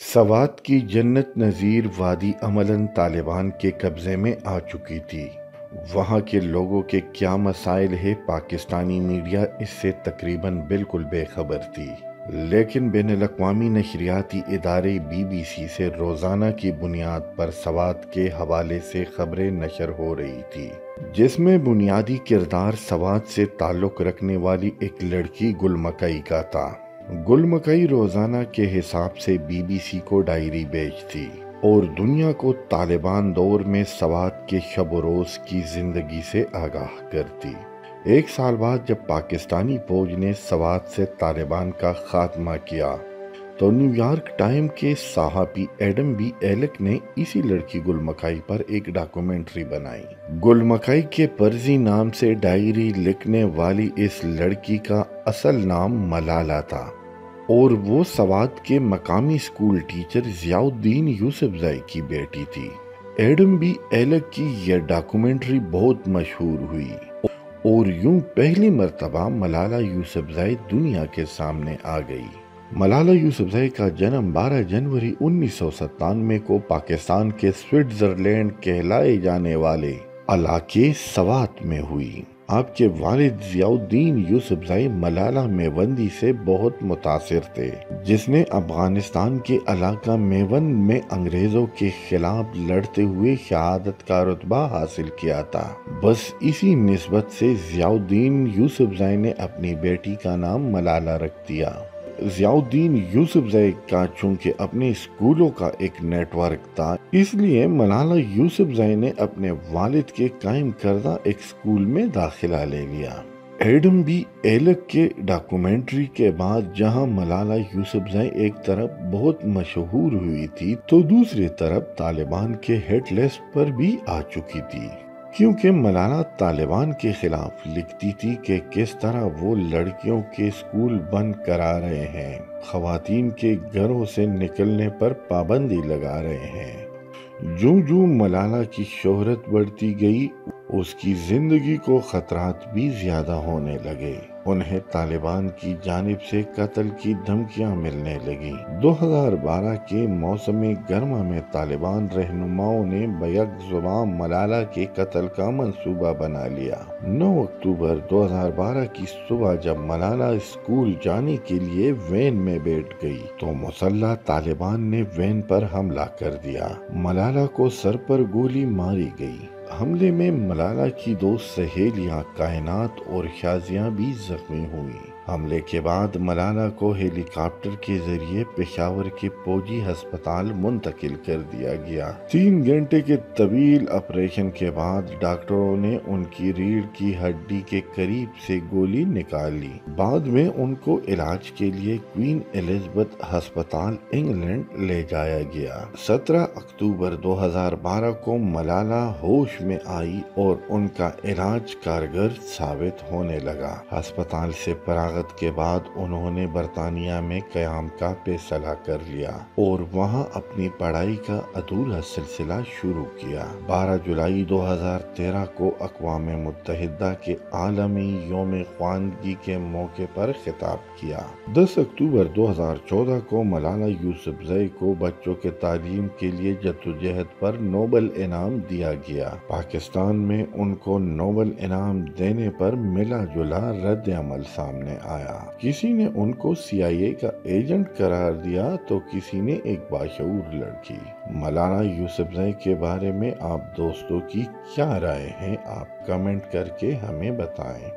سوات کی جنت نظیر وادی عملاً طالبان کے قبضے میں آ چکی تھی۔ وہاں کے لوگوں کے کیا مسائل ہے، پاکستانی میڈیا اس سے تقریباً بالکل بے خبر تھی، لیکن بین الاقوامی نشریاتی ادارے BBC سے روزانہ کی بنیاد پر سوات کے حوالے سے خبریں نشر ہو رہی تھی، جس میں بنیادی کردار سوات سے تعلق رکھنے والی ایک لڑکی گل مکئی کا تھا۔ گل مکئی روزانہ کے حساب سے BBC کو ڈائری بھیجتی اور دنیا کو طالبان دور میں سوات کے شب و روز کی زندگی سے آگاہ کرتی۔ ایک سال بعد جب پاکستانی فوج نے سوات سے طالبان کا خاتمہ کیا تو نیو یارک ٹائم کے صحافی ایڈم بی ایلک نے اسی لڑکی گل مکئی پر ایک ڈاکومنٹری بنائی۔ گل مکئی کے فرضی نام سے ڈائری لکھنے والی اس لڑکی کا اصل نام ملالہ تھا اور وہ سوات کے مقامی اسکول ٹیچر ضیاء الدین یوسفزئی کی بیٹی تھی۔ ایڈم بی ایلک کی یہ ڈاکومنٹری بہت مشہور ہوئی اور یوں پہلی مرتبہ ملالہ یوسفزئی دنیا کے سامنے آ گئی۔ ملالہ یوسفزئی کا جنم 12 جنوری 1997 کو پاکستان کے سوئٹزرلینڈ کہلائے جانے والے علاقے سوات میں ہوئی۔ آپ کے والد ضیاء الدین یوسفزئی ملالہ میوندی سے بہت متاثر تھے، جس نے افغانستان کے علاقہ میوند میں انگریزوں کے خلاف لڑتے ہوئے شہادت کا رتبہ حاصل کیا تھا۔ بس اسی نسبت سے ضیاء الدین یوسفزئی نے اپنی بیٹی کا نام ملالہ رکھ دیا۔ ضیاء الدین یوسفزئی کا چونکہ اپنے اسکولوں کا ایک نیٹ ورک تھا، اس لیے ملالہ یوسفزئی نے اپنے والد کے قائم کردہ ایک اسکول میں داخلہ لے لیا۔ ایڈم بی ایلک کے ڈاکومنٹری کے بعد جہاں ملالہ یوسفزئی ایک طرف بہت مشہور ہوئی تھی تو دوسری طرف طالبان کے ہٹ لسٹ پر بھی آ چکی تھی، کیونکہ ملالہ طالبان کے خلاف لکھتی تھی کہ کس طرح وہ لڑکیوں کے اسکول بند کرا رہے ہیں، خواتین کے گھروں سے نکلنے پر پابندی لگا رہے ہیں۔ جوں ملالہ کی شہرت بڑھتی گئی، اس کی زندگی کو خطرات بھی زیادہ ہونے لگے۔ انہیں طالبان کی جانب سے قتل کی دھمکیاں ملنے لگیں۔ 2012 کے موسم گرما میں طالبان رہنماؤں نے بیک زبان ملالہ کے قتل کا منصوبہ بنا لیا۔ 9 اکتوبر 2012 کی صبح جب ملالہ اسکول جانے کے لیے وین میں بیٹھ گئی تو مسلح طالبان نے وین پر حملہ کر دیا۔ ملالہ کو سر پر گولی ماری گئی۔ حملے میں ملالہ کی 2 سہیلیاں کائنات اور شازیہ بھی زخمی ہوئیں۔ حملے کے بعد ملالہ کو ہیلی کاپٹر کے ذریعے پشاور کے فوجی ہسپتال منتقل کر دیا گیا۔ 3 گھنٹے کے طویل آپریشن کے بعد ڈاکٹروں نے ان کی ریڑھ کی ہڈی کے قریب سے گولی نکال لی۔ بعد میں ان کو علاج کے لیے کوئین الزبتھ ہسپتال انگلینڈ لے جایا گیا۔ 17 اکتوبر 2012 کو ملالہ ہوش میں آئی اور ان کا علاج کارگر ثابت ہونے لگا۔ ہسپتال سے فراغت کے بعد انہوں نے برطانیہ میں قیام کا فیصلہ کر لیا اور وہاں اپنی پڑھائی کا ادھورا سلسلہ شروع کیا۔ 12 جولائی 2013 کو اقوام متحدہ کے عالمی یوم خواندگی کے موقع پر خطاب کیا۔ 10 اکتوبر 2014 کو ملالہ یوسفزئی کو بچوں کے تعلیم کے لیے جدوجہد پر نوبل انعام دیا گیا۔ پاکستان میں ان کو نوبل انعام دینے پر ملا جلا رد عمل سامنے آیا۔ کسی نے ان کو CIA کا ایجنٹ قرار دیا تو کسی نے ایک باشعور لڑکی۔ ملالہ یوسفزئی کے بارے میں آپ دوستوں کی کیا رائے ہیں؟ آپ کمنٹ کر کے ہمیں بتائیں۔